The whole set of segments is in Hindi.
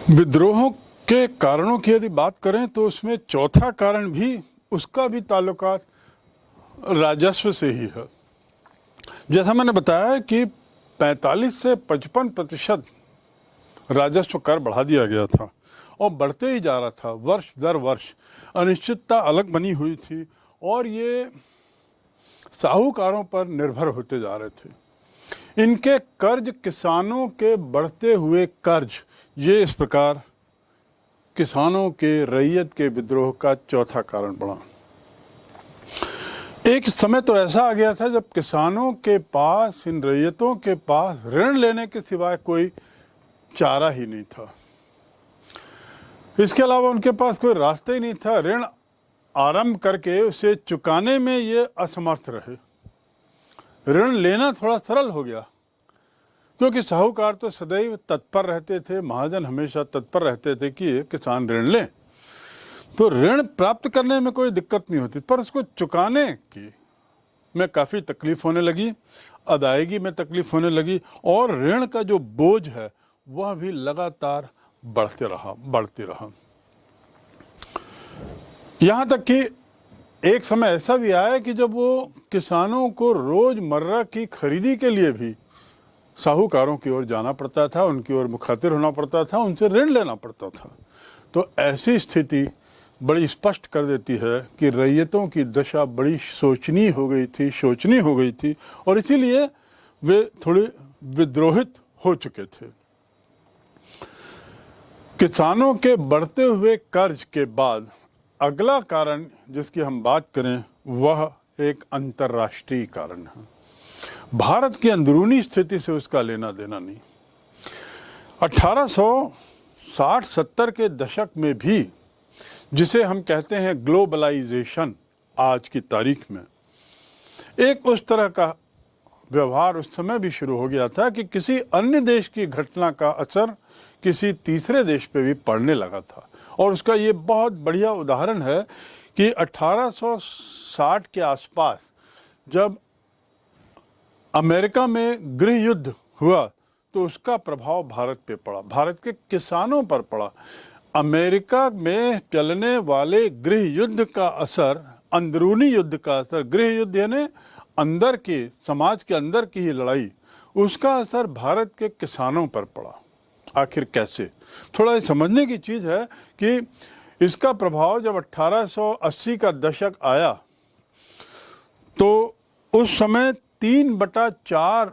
विद्रोहों के कारणों की यदि बात करें तो उसमें चौथा कारण भी उसका भी ताल्लुकात राजस्व से ही है। जैसा मैंने बताया कि 45 से 55% राजस्व कर बढ़ा दिया गया था और बढ़ते ही जा रहा था वर्ष दर वर्ष। अनिश्चितता अलग बनी हुई थी और ये साहूकारों पर निर्भर होते जा रहे थे। इनके कर्ज, किसानों के बढ़ते हुए कर्ज, ये इस प्रकार किसानों के, रैयत के विद्रोह का चौथा कारण बना। एक समय तो ऐसा आ गया था जब किसानों के पास, इन रैयतों के पास ऋण लेने के सिवाय कोई चारा ही नहीं था। इसके अलावा उनके पास कोई रास्ता ही नहीं था। ऋण आरंभ करके उसे चुकाने में ये असमर्थ रहे। ऋण लेना थोड़ा सरल हो गया क्योंकि साहूकार तो सदैव तत्पर रहते थे, महाजन हमेशा तत्पर रहते थे कि किसान ऋण लें, तो ऋण प्राप्त करने में कोई दिक्कत नहीं होती, पर उसको चुकाने की में काफ़ी तकलीफ होने लगी, अदायगी में तकलीफ होने लगी और ऋण का जो बोझ है वह भी लगातार बढ़ते रहा। यहाँ तक कि एक समय ऐसा भी आया कि जब वो किसानों को रोजमर्रा की खरीदी के लिए भी साहूकारों की ओर जाना पड़ता था, उनकी ओर मुखातिर होना पड़ता था, उनसे ऋण लेना पड़ता था। तो ऐसी स्थिति बड़ी स्पष्ट कर देती है कि रैयतों की दशा बड़ी शोचनीय हो गई थी और इसीलिए वे थोड़े विद्रोहित हो चुके थे। किसानों के बढ़ते हुए कर्ज के बाद अगला कारण जिसकी हम बात करें वह एक अंतर्राष्ट्रीय कारण है। भारत की अंदरूनी स्थिति से उसका लेना देना नहीं। 1860-70 के दशक में भी, जिसे हम कहते हैं ग्लोबलाइजेशन आज की तारीख में, एक उस तरह का व्यवहार उस समय भी शुरू हो गया था कि किसी अन्य देश की घटना का असर किसी तीसरे देश पे भी पड़ने लगा था। और उसका ये बहुत बढ़िया उदाहरण है कि 1860 के आसपास जब अमेरिका में गृह युद्ध हुआ तो उसका प्रभाव भारत पे पड़ा, भारत के किसानों पर पड़ा। अमेरिका में चलने वाले गृह युद्ध का असर, अंदरूनी युद्ध का असर, गृह युद्ध यानी अंदर के समाज के अंदर की ही लड़ाई, उसका असर भारत के किसानों पर पड़ा। आखिर कैसे? थोड़ा समझने की चीज़ है कि इसका प्रभाव जब 1880 का दशक आया तो उस समय 3/4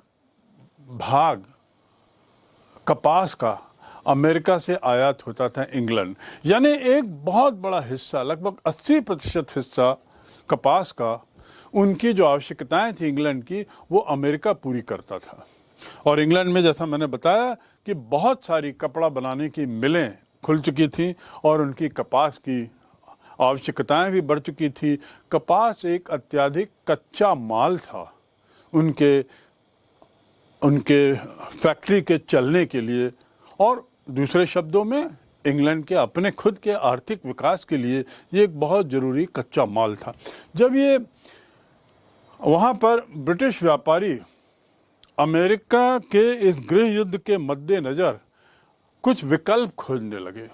भाग कपास का अमेरिका से आयात होता था इंग्लैंड, यानी एक बहुत बड़ा हिस्सा, लगभग 80% हिस्सा कपास का, उनकी जो आवश्यकताएं थी इंग्लैंड की, वो अमेरिका पूरी करता था। और इंग्लैंड में, जैसा मैंने बताया, कि बहुत सारी कपड़ा बनाने की मिलें खुल चुकी थी और उनकी कपास की आवश्यकताएं भी बढ़ चुकी थी। कपास एक अत्यधिक कच्चा माल था उनके फैक्ट्री के चलने के लिए, और दूसरे शब्दों में इंग्लैंड के अपने खुद के आर्थिक विकास के लिए ये एक बहुत ज़रूरी कच्चा माल था। जब ये वहाँ पर ब्रिटिश व्यापारी अमेरिका के इस गृह युद्ध के मद्देनज़र कुछ विकल्प खोजने लगे,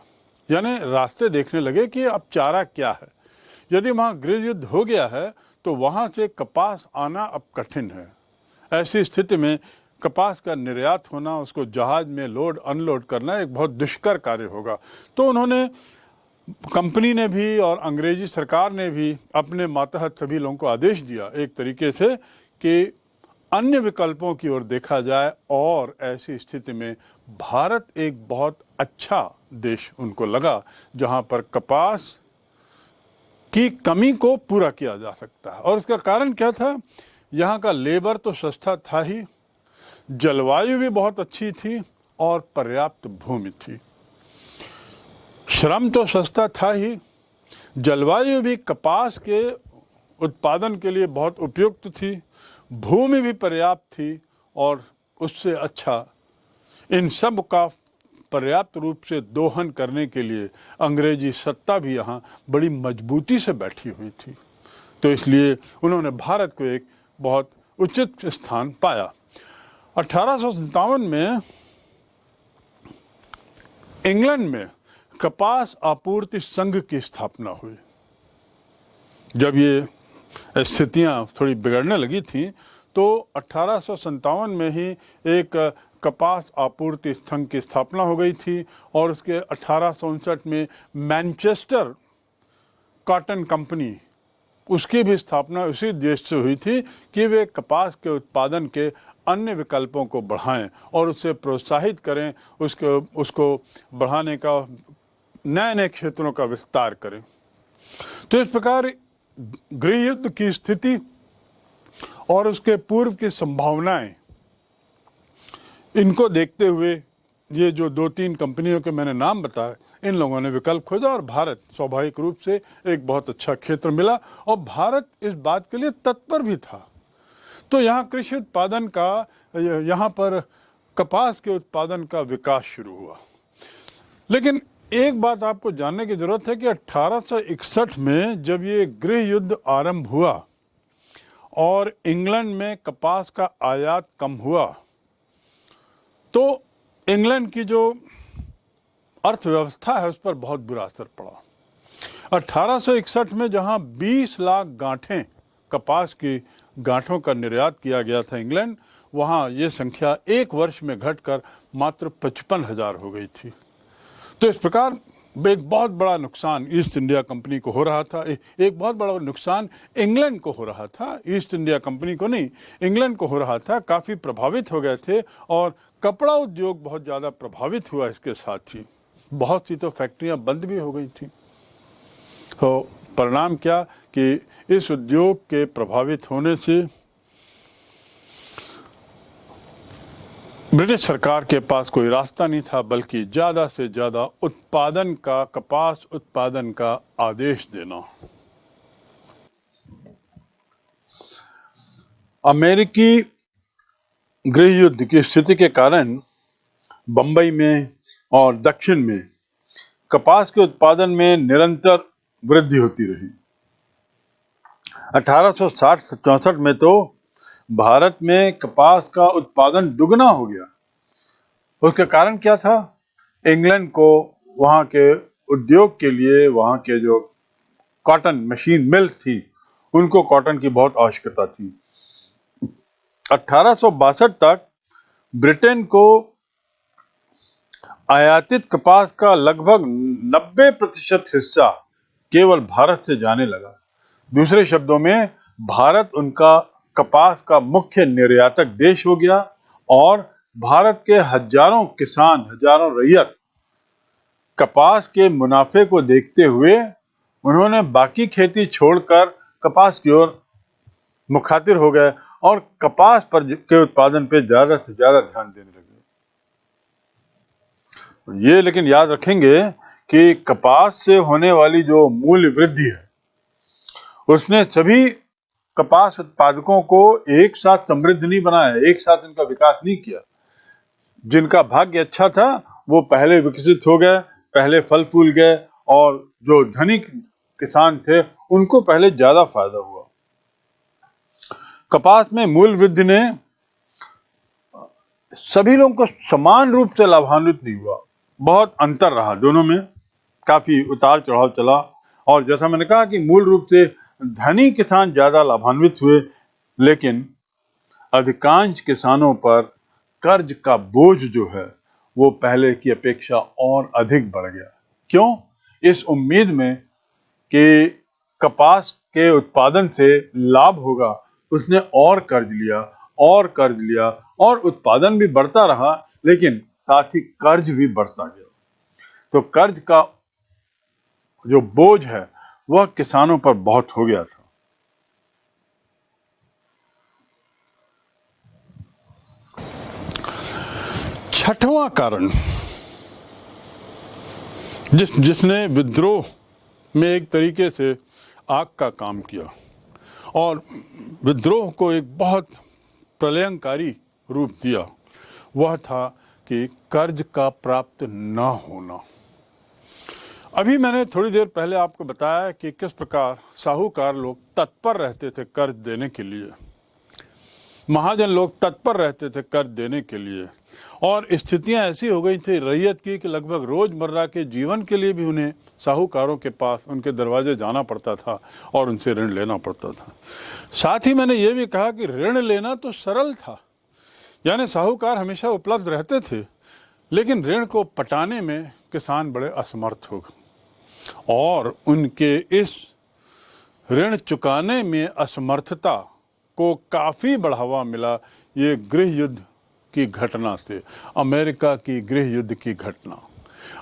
यानी रास्ते देखने लगे कि अब चारा क्या है। यदि वहाँ गृह युद्ध हो गया है तो वहाँ से कपास आना अब कठिन है। ऐसी स्थिति में कपास का निर्यात होना, उसको जहाज में लोड अनलोड करना एक बहुत दुष्कर कार्य होगा। तो उन्होंने, कंपनी ने भी और अंग्रेजी सरकार ने भी अपने मातहत सभी लोगों को आदेश दिया एक तरीके से कि अन्य विकल्पों की ओर देखा जाए। और ऐसी स्थिति में भारत एक बहुत अच्छा देश उनको लगा जहां पर कपास की कमी को पूरा किया जा सकता है। और इसका कारण क्या था? यहाँ का लेबर तो सस्ता था ही, जलवायु भी बहुत अच्छी थी और पर्याप्त भूमि थी। श्रम तो सस्ता था ही, जलवायु भी कपास के उत्पादन के लिए बहुत उपयुक्त थी, भूमि भी पर्याप्त थी और उससे अच्छा इन सब का पर्याप्त रूप से दोहन करने के लिए अंग्रेजी सत्ता भी यहाँ बड़ी मजबूती से बैठी हुई थी। तो इसलिए उन्होंने भारत को एक बहुत उचित स्थान पाया। 1857 में इंग्लैंड में कपास आपूर्ति संघ की स्थापना हुई। जब ये स्थितियां थोड़ी बिगड़ने लगी थी तो 1857 में ही एक कपास आपूर्ति संघ की स्थापना हो गई थी और उसके 1859 में मैनचेस्टर कॉटन कंपनी, उसकी भी स्थापना उसी देश से हुई थी कि वे कपास के उत्पादन के अन्य विकल्पों को बढ़ाएं और उसे प्रोत्साहित करें, उसको बढ़ाने का, नए नए क्षेत्रों का विस्तार करें। तो इस प्रकार गृह युद्ध की स्थिति और उसके पूर्व की संभावनाएं, इनको देखते हुए ये जो 2-3 कंपनियों के मैंने नाम बताए, इन लोगों ने विकल्प खोजा और भारत स्वाभाविक रूप से एक बहुत अच्छा क्षेत्र मिला और भारत इस बात के लिए तत्पर भी था। तो यहाँ कृषि उत्पादन का, यहाँ पर कपास के उत्पादन का विकास शुरू हुआ। लेकिन एक बात आपको जानने की जरूरत है कि 1861 में जब ये गृह युद्ध आरंभ हुआ और इंग्लैंड में कपास का आयात कम हुआ तो इंग्लैंड की जो अर्थव्यवस्था है उस पर बहुत बुरा असर पड़ा। 1861 में जहां 20 लाख गांठें कपास की गांठों का निर्यात किया गया था इंग्लैंड, वहां ये संख्या एक वर्ष में घटकर मात्र 55,000 हो गई थी। तो इस प्रकार एक बहुत बड़ा नुकसान ईस्ट इंडिया कंपनी को हो रहा था, एक बहुत बड़ा नुकसान इंग्लैंड को हो रहा था, ईस्ट इंडिया कंपनी को नहीं, इंग्लैंड को हो रहा था। काफ़ी प्रभावित हो गए थे और कपड़ा उद्योग बहुत ज़्यादा प्रभावित हुआ। इसके साथ ही बहुत सी तो फैक्ट्रियां बंद भी हो गई थी। तो परिणाम क्या कि इस उद्योग के प्रभावित होने से ब्रिटिश सरकार के पास कोई रास्ता नहीं था बल्कि ज़्यादा से ज़्यादा उत्पादन का, कपास उत्पादन का आदेश देना। अमेरिकी गृह युद्ध की स्थिति के कारण बंबई में और दक्षिण में कपास के उत्पादन में निरंतर वृद्धि होती रही। 1860-64 में तो भारत में कपास का उत्पादन दुगना हो गया। उसका कारण क्या था? इंग्लैंड को वहाँ के उद्योग के लिए, वहाँ के जो कॉटन मशीन मिल्स थी, उनको कॉटन की बहुत आवश्यकता थी। 1862 तक ब्रिटेन को आयातित कपास का लगभग 90% हिस्सा केवल भारत से जाने लगा। दूसरे शब्दों में भारत उनका कपास का मुख्य निर्यातक देश हो गया और भारत के हजारों किसान, हजारों रैयत कपास के मुनाफे को देखते हुए उन्होंने बाकी खेती छोड़कर कपास की ओर मुखातिर हो गए और कपास पर के उत्पादन पे ज्यादा से ज्यादा ध्यान देने लगे। ये लेकिन याद रखेंगे कि कपास से होने वाली जो मूल्य वृद्धि है उसने सभी कपास उत्पादकों को एक साथ समृद्ध नहीं बनाया, एक साथ इनका विकास नहीं किया। जिनका भाग्य अच्छा था वो पहले विकसित हो गए, पहले फल फूल गए और जो धनिक किसान थे उनको पहले ज्यादा फायदा हुआ। कपास में मूल्य वृद्धि ने सभी लोगों को समान रूप से लाभान्वित नहीं हुआ, बहुत अंतर रहा दोनों में, काफी उतार चढ़ाव चला। और जैसा मैंने कहा कि मूल रूप से धनी किसान ज्यादा लाभान्वित हुए, लेकिन अधिकांश किसानों पर कर्ज का बोझ जो है वो पहले की अपेक्षा और अधिक बढ़ गया। क्यों? इस उम्मीद में कि कपास के उत्पादन से लाभ होगा, उसने और कर्ज लिया और कर्ज लिया और उत्पादन भी बढ़ता रहा, लेकिन साथ ही कर्ज भी बढ़ता गया। तो कर्ज का जो बोझ है वह किसानों पर बहुत हो गया था। छठवां कारण जिसने विद्रोह में एक तरीके से आग का काम किया और विद्रोह को एक बहुत प्रलयंकारी रूप दिया, वह था कि कर्ज का प्राप्त न होना। अभी मैंने थोड़ी देर पहले आपको बताया कि किस प्रकार साहूकार लोग तत्पर रहते थे कर्ज देने के लिए। महाजन लोग तत्पर रहते थे कर देने के लिए, और स्थितियां ऐसी हो गई थी रैयत की कि लगभग रोजमर्रा के जीवन के लिए भी उन्हें साहूकारों के पास, उनके दरवाजे जाना पड़ता था और उनसे ऋण लेना पड़ता था। साथ ही मैंने ये भी कहा कि ऋण लेना तो सरल था, यानी साहूकार हमेशा उपलब्ध रहते थे, लेकिन ऋण को पटाने में किसान बड़े असमर्थ हो गए और उनके इस ऋण चुकाने में असमर्थता को काफ़ी बढ़ावा मिला ये गृह युद्ध की घटना से, अमेरिका की गृह युद्ध की घटना।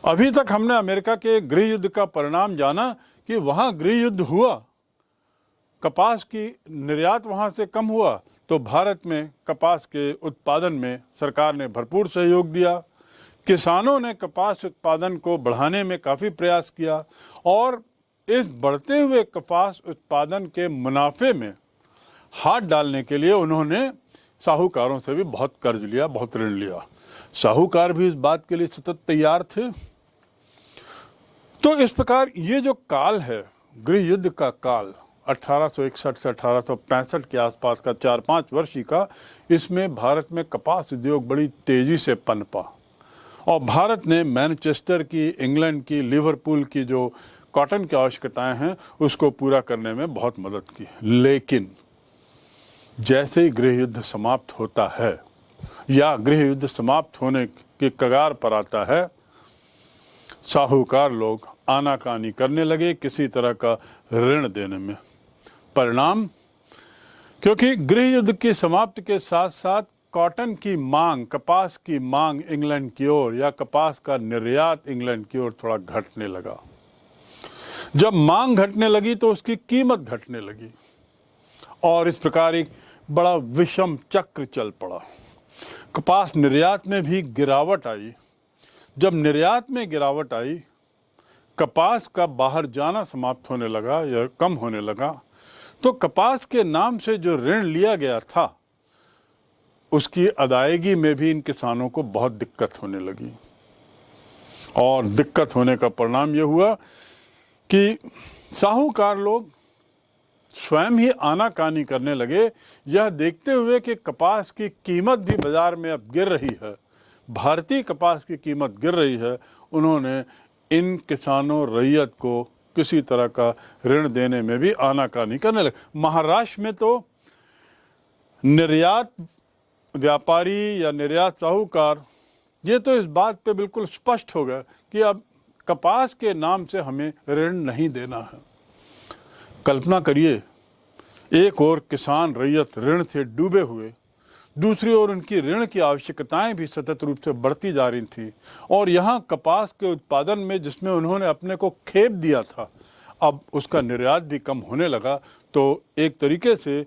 अभी तक हमने अमेरिका के गृह युद्ध का परिणाम जाना कि वहाँ गृह युद्ध हुआ, कपास की निर्यात वहाँ से कम हुआ, तो भारत में कपास के उत्पादन में सरकार ने भरपूर सहयोग दिया, किसानों ने कपास उत्पादन को बढ़ाने में काफ़ी प्रयास किया और इस बढ़ते हुए कपास उत्पादन के मुनाफे में हाथ डालने के लिए उन्होंने साहूकारों से भी बहुत कर्ज लिया, बहुत ऋण लिया। साहूकार भी इस बात के लिए सतत तैयार थे। तो इस प्रकार ये जो काल है, गृह युद्ध का काल 1861 से 1865 के आसपास का 4-5 वर्ष ही का, इसमें भारत में कपास उद्योग बड़ी तेजी से पनपा और भारत ने मैनचेस्टर की, इंग्लैंड की, लिवरपूल की जो कॉटन की आवश्यकताएं हैं उसको पूरा करने में बहुत मदद की। लेकिन जैसे ही गृह युद्ध समाप्त होता है या गृह युद्ध समाप्त होने के कगार पर आता है, साहूकार लोग आनाकानी करने लगे किसी तरह का ऋण देने में। परिणाम, क्योंकि गृह युद्ध की समाप्ति के साथ साथ कॉटन की मांग, कपास की मांग इंग्लैंड की ओर या कपास का निर्यात इंग्लैंड की ओर थोड़ा घटने लगा। जब मांग घटने लगी तो उसकी कीमत घटने लगी और इस प्रकार एक बड़ा विषम चक्र चल पड़ा। कपास निर्यात में भी गिरावट आई। जब निर्यात में गिरावट आई, कपास का बाहर जाना समाप्त होने लगा या कम होने लगा, तो कपास के नाम से जो ऋण लिया गया था उसकी अदायगी में भी इन किसानों को बहुत दिक्कत होने लगी और दिक्कत होने का परिणाम ये हुआ कि साहूकार लोग स्वयं ही आनाकानी करने लगे, यह देखते हुए कि कपास की कीमत भी बाजार में अब गिर रही है, भारतीय कपास की कीमत गिर रही है। उन्होंने इन किसानों, रैयत को किसी तरह का ऋण देने में भी आनाकानी करने लगे। महाराष्ट्र में तो निर्यात व्यापारी या निर्यात साहूकार ये तो इस बात पे बिल्कुल स्पष्ट हो गया कि अब कपास के नाम से हमें ऋण नहीं देना है। कल्पना करिए, एक ओर किसान रैयत ऋण से डूबे हुए, दूसरी ओर उनकी ऋण की आवश्यकताएं भी सतत रूप से बढ़ती जा रही थी और यहाँ कपास के उत्पादन में जिसमें उन्होंने अपने को खेप दिया था, अब उसका निर्यात भी कम होने लगा। तो एक तरीके से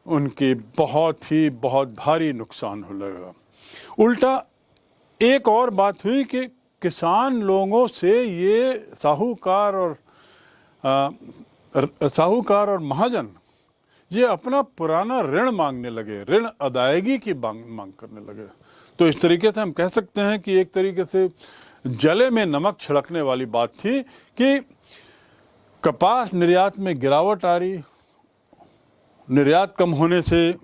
उनकी बहुत भारी नुकसान होने लगा। उल्टा एक और बात हुई कि किसान लोगों से ये साहूकार और महाजन ये अपना पुराना ऋण मांगने लगे, ऋण अदायगी की मांग करने लगे। तो इस तरीके से हम कह सकते हैं कि एक तरीके से जले में नमक छिड़कने वाली बात थी कि कपास निर्यात में गिरावट आ रही, निर्यात कम होने से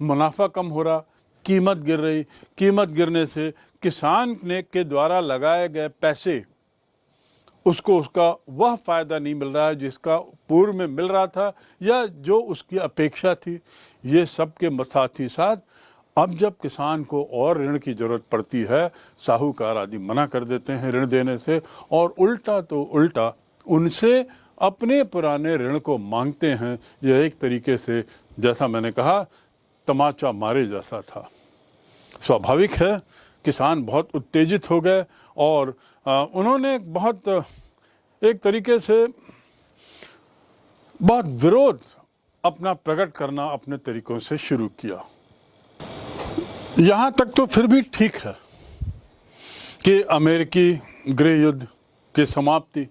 मुनाफा कम हो रहा, कीमत गिर रही, कीमत गिरने से किसान ने के द्वारा लगाए गए पैसे उसको उसका वह फ़ायदा नहीं मिल रहा है जिसका पूर्व में मिल रहा था या जो उसकी अपेक्षा थी। ये सब के साथ ही साथ अब जब किसान को और ऋण की ज़रूरत पड़ती है, साहूकार आदि मना कर देते हैं ऋण देने से और उल्टा तो उल्टा उनसे अपने पुराने ऋण को मांगते हैं। यह एक तरीके से, जैसा मैंने कहा, तमाचा मारे जैसा था। स्वाभाविक है, किसान बहुत उत्तेजित हो गए और उन्होंने एक तरीके से बहुत विरोध अपना प्रकट करना अपने तरीकों से शुरू किया। यहाँ तक तो फिर भी ठीक है कि अमेरिकी गृह युद्ध की समाप्ति,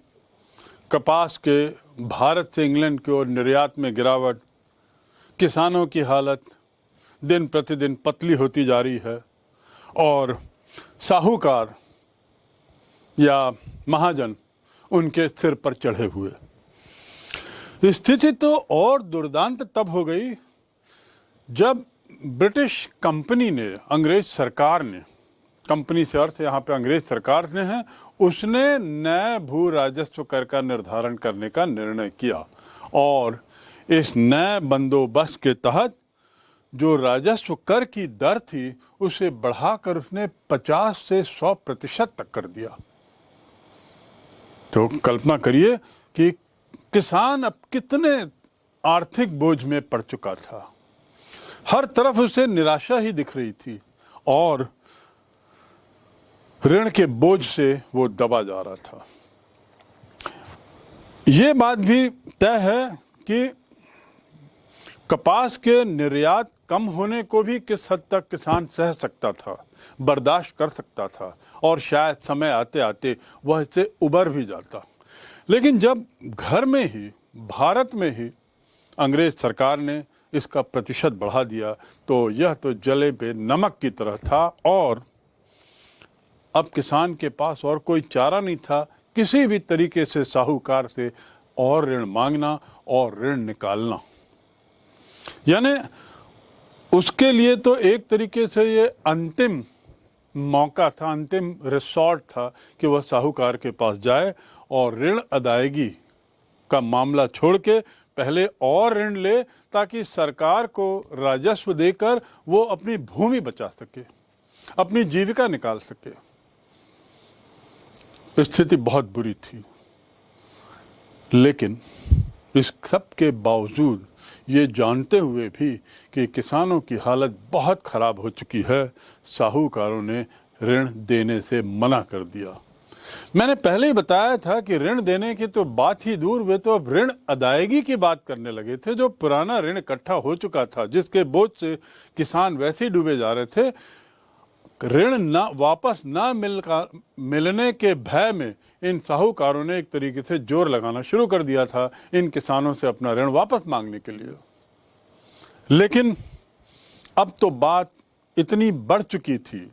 कपास के भारत से इंग्लैंड की ओर निर्यात में गिरावट, किसानों की हालत दिन प्रतिदिन पतली होती जा रही है और साहूकार या महाजन उनके सिर पर चढ़े हुए। स्थिति तो और दुर्दांत तब हो गई जब ब्रिटिश कंपनी ने, अंग्रेज सरकार ने, कंपनी से अर्थ यहाँ पे अंग्रेज सरकार ने है, उसने नए भू राजस्व कर का निर्धारण करने का निर्णय किया और इस नए बंदोबस्त के तहत जो राजस्व कर की दर थी उसे बढ़ाकर उसने 50 से 100% तक कर दिया। तो कल्पना करिए कि किसान अब कितने आर्थिक बोझ में पड़ चुका था। हर तरफ उसे निराशा ही दिख रही थी और ऋण के बोझ से वो दबा जा रहा था। ये बात भी तय है कि कपास के निर्यात कम होने को भी किस हद तक किसान सह सकता था, बर्दाश्त कर सकता था और शायद समय आते आते वह इससे उबर भी जाता। लेकिन जब घर में ही, भारत में ही अंग्रेज सरकार ने इसका प्रतिशत बढ़ा दिया तो यह तो जले पे नमक की तरह था और अब किसान के पास और कोई चारा नहीं था किसी भी तरीके से साहूकार से और ऋण मांगना और ऋण निकालना। यानी उसके लिए तो एक तरीके से ये अंतिम मौका था, अंतिम रिसॉर्ट था कि वह साहूकार के पास जाए और ऋण अदायगी का मामला छोड़ के पहले और ऋण ले ताकि सरकार को राजस्व देकर वो अपनी भूमि बचा सके, अपनी जीविका निकाल सके। स्थिति बहुत बुरी थी, लेकिन इस सब के बावजूद ये जानते हुए भी कि किसानों की हालत बहुत खराब हो चुकी है, साहूकारों ने ऋण देने से मना कर दिया। मैंने पहले ही बताया था कि ऋण देने की तो बात ही दूर, वे तो अब ऋण अदायगी की बात करने लगे थे। जो पुराना ऋण इकट्ठा हो चुका था, जिसके बोझ से किसान वैसे ही डूबे जा रहे थे, ऋण ना वापस ना मिलने के भय में इन साहूकारों ने एक तरीके से जोर लगाना शुरू कर दिया था इन किसानों से अपना ऋण वापस मांगने के लिए। लेकिन अब तो बात इतनी बढ़ चुकी थी,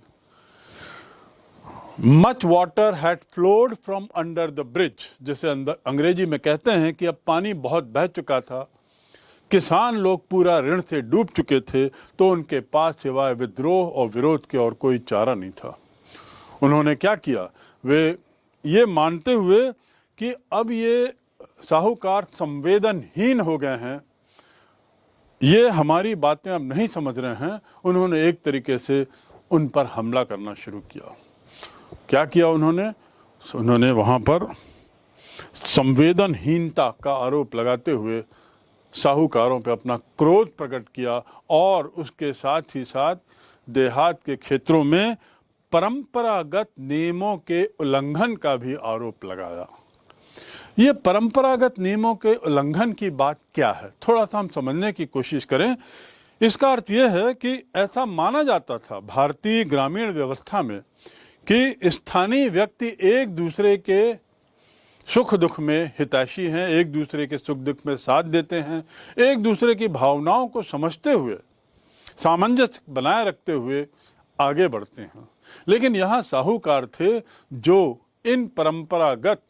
much water had flowed from under the bridge, जैसे अंग्रेजी में कहते हैं कि अब पानी बहुत बह चुका था, किसान लोग पूरा ऋण से डूब चुके थे, तो उनके पास सिवाय विद्रोह और विरोध के और कोई चारा नहीं था। उन्होंने क्या किया, वे ये मानते हुए कि अब ये साहूकार संवेदनहीन हो गए हैं, ये हमारी बातें अब नहीं समझ रहे हैं, उन्होंने एक तरीके से उन पर हमला करना शुरू किया। क्या किया उन्होंने वहाँ पर संवेदनहीनता का आरोप लगाते हुए साहूकारों पर अपना क्रोध प्रकट किया और उसके साथ ही साथ देहात के क्षेत्रों में परंपरागत नियमों के उल्लंघन का भी आरोप लगाया। ये परंपरागत नियमों के उल्लंघन की बात क्या है, थोड़ा सा हम समझने की कोशिश करें। इसका अर्थ यह है कि ऐसा माना जाता था भारतीय ग्रामीण व्यवस्था में कि स्थानीय व्यक्ति एक दूसरे के सुख दुख में हितैषी हैं, एक दूसरे के सुख दुख में साथ देते हैं, एक दूसरे की भावनाओं को समझते हुए, सामंजस्य बनाए रखते हुए आगे बढ़ते हैं। लेकिन यहाँ साहूकार थे जो इन परंपरागत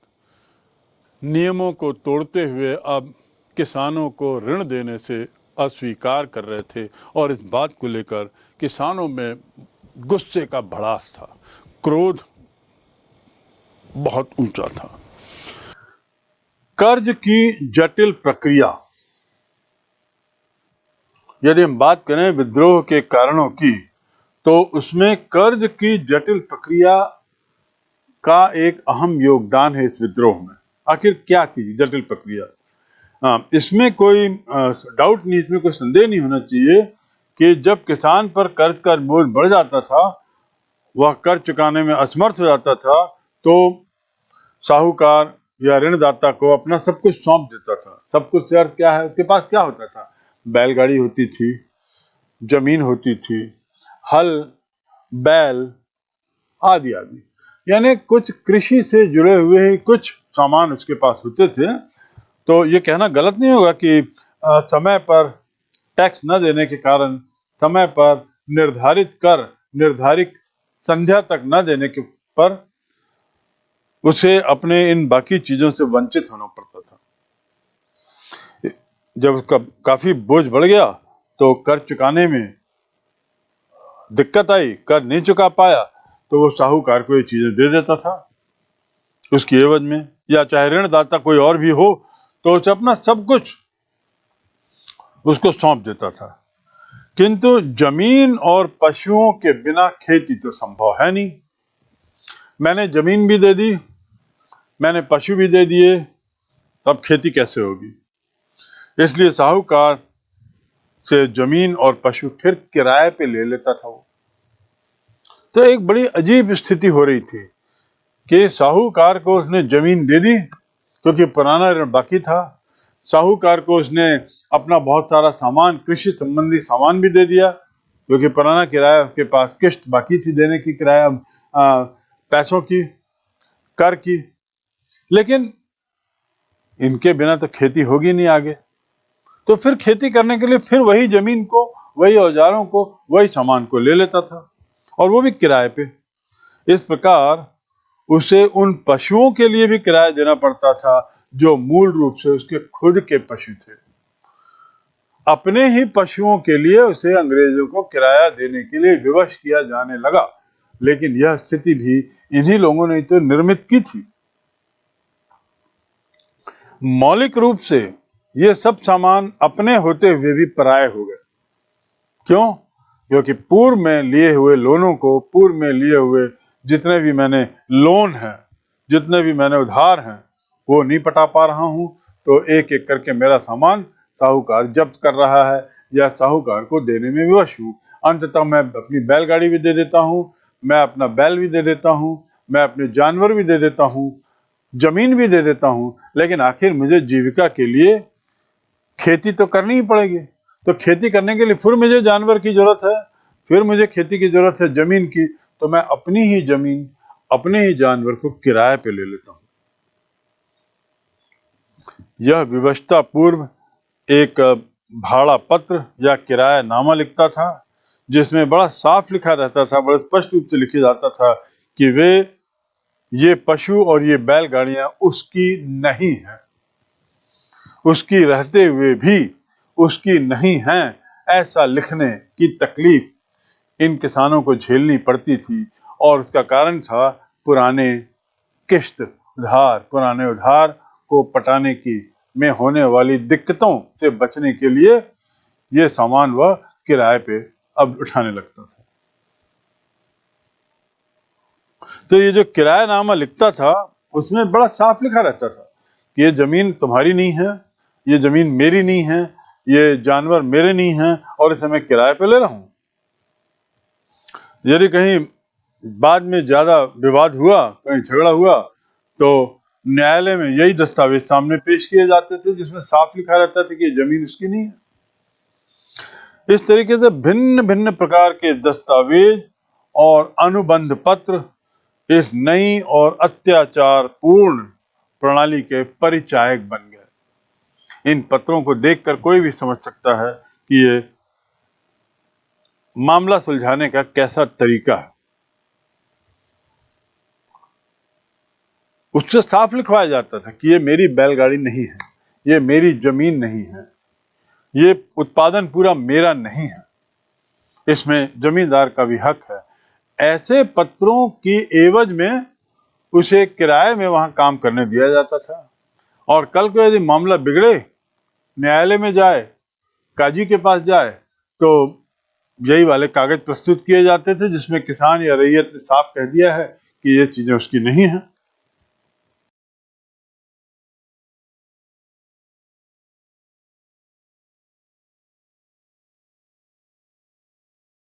नियमों को तोड़ते हुए अब किसानों को ऋण देने से अस्वीकार कर रहे थे और इस बात को लेकर किसानों में गुस्से का भड़ास था, क्रोध बहुत ऊंचा था। कर्ज की जटिल प्रक्रिया, यदि हम बात करें विद्रोह के कारणों की, तो उसमें कर्ज की जटिल प्रक्रिया का एक अहम योगदान है इस विद्रोह में। आखिर क्या थी जटिल प्रक्रिया? इसमें कोई डाउट नहीं, इसमें कोई संदेह नहीं होना चाहिए कि जब किसान पर कर्ज का बोझ बढ़ जाता था, वह कर्ज चुकाने में असमर्थ हो जाता था, तो साहूकार या ऋणदाता को अपना सब कुछ सौंप देता था। सब कुछ से अर्थ क्या है, उसके पास क्या होता था? बैलगाड़ी होती थी, जमीन होती थी, हल, बैल आदि आदि, यानी कुछ कृषि से जुड़े हुए ही कुछ सामान उसके पास होते थे। तो ये कहना गलत नहीं होगा कि समय पर टैक्स न देने के कारण, समय पर निर्धारित कर निर्धारित संध्या तक न देने के पर उसे अपने इन बाकी चीजों से वंचित होना पड़ता था। जब उसका काफी बोझ बढ़ गया तो कर्ज चुकाने में दिक्कत आई, कर नहीं चुका पाया, तो वो साहूकार को ये चीजें दे देता था उसकी एवज में, या चाहे ऋणदाता कोई और भी हो तो उसे अपना सब कुछ उसको सौंप देता था। किंतु जमीन और पशुओं के बिना खेती तो संभव है नहीं। मैंने जमीन भी दे दी, मैंने पशु भी दे दिए, तब खेती कैसे होगी? इसलिए साहूकार से जमीन और पशु फिर किराए पे ले लेता था वो। तो एक बड़ी अजीब स्थिति हो रही थी कि साहूकार को उसने जमीन दे दी क्योंकि पुराना ऋण बाकी था, साहूकार को उसने अपना बहुत सारा सामान, कृषि संबंधी सामान भी दे दिया क्योंकि पुराना किराया उसके पास, किश्त बाकी थी देने की, किराया पैसों की, कर की। लेकिन इनके बिना तो खेती होगी नहीं आगे। तो फिर खेती करने के लिए फिर वही जमीन को, वही औजारों को, वही सामान को ले लेता था, और वो भी किराए पे। इस प्रकार उसे उन पशुओं के लिए भी किराया देना पड़ता था जो मूल रूप से उसके खुद के पशु थे। अपने ही पशुओं के लिए उसे अंग्रेजों को किराया देने के लिए विवश किया जाने लगा। लेकिन यह स्थिति भी इन्हीं लोगों ने तो निर्मित की थी। मौलिक रूप से ये सब सामान अपने होते हुए भी पराये हो गए। क्यों? क्योंकि पूर्व में लिए हुए लोनों को, पूर्व में लिए हुए जितने भी मैंने लोन हैं, जितने भी मैंने उधार हैं, वो नहीं पटा पा रहा हूं, तो एक एक करके मेरा सामान साहूकार जब्त कर रहा है या साहूकार को देने में विवश हूं। अंततः मैं अपनी बैलगाड़ी भी दे देता हूं, मैं अपना बैल भी दे देता हूं, मैं अपने जानवर भी दे देता हूं, जमीन भी दे देता हूं, लेकिन आखिर मुझे जीविका के लिए खेती तो करनी ही पड़ेगी। तो खेती करने के लिए फिर मुझे जानवर की जरूरत है, फिर मुझे खेती की जरूरत है जमीन की, तो मैं अपनी ही जमीन, अपने ही जानवर को किराए पे ले लेता हूं। यह विवशता पूर्व एक भाड़ा पत्र या किराया नामा लिखता था, जिसमें बड़ा साफ लिखा रहता था, बड़ा स्पष्ट रूप से लिखा जाता था कि ये पशु और ये बैलगाड़ियां उसकी नहीं है, उसकी रहते हुए भी उसकी नहीं है। ऐसा लिखने की तकलीफ इन किसानों को झेलनी पड़ती थी, और उसका कारण था पुराने किश्त उधार, पुराने उधार को पटाने की में होने वाली दिक्कतों से बचने के लिए ये सामान वह किराए पे अब उठाने लगता था। तो ये जो किरायानामा लिखता था उसमें बड़ा साफ लिखा रहता था कि ये जमीन तुम्हारी नहीं है, ये जमीन मेरी नहीं है, ये जानवर मेरे नहीं हैं, और इसे मैं किराए पे ले रहा हूं। यदि कहीं बाद में ज्यादा विवाद हुआ, कहीं झगड़ा हुआ, तो न्यायालय में यही दस्तावेज सामने पेश किए जाते थे जिसमें साफ लिखा रहता था कि ये जमीन उसकी नहीं है। इस तरीके से भिन्न भिन्न प्रकार के दस्तावेज और अनुबंध पत्र इस नई और अत्याचार पूर्ण प्रणाली के परिचायक बन गए। इन पत्रों को देखकर कोई भी समझ सकता है कि ये मामला सुलझाने का कैसा तरीका है। उससे साफ लिखवाया जाता था कि ये मेरी बैलगाड़ी नहीं है, ये मेरी जमीन नहीं है, ये उत्पादन पूरा मेरा नहीं है, इसमें जमींदार का भी हक है। ऐसे पत्रों की एवज में उसे किराए में वहां काम करने दिया जाता था, और कल को यदि मामला बिगड़े, न्यायालय में जाए, काजी के पास जाए, तो यही वाले कागज प्रस्तुत किए जाते थे जिसमें किसान या रैयत ने साफ कह दिया है कि ये चीजें उसकी नहीं है।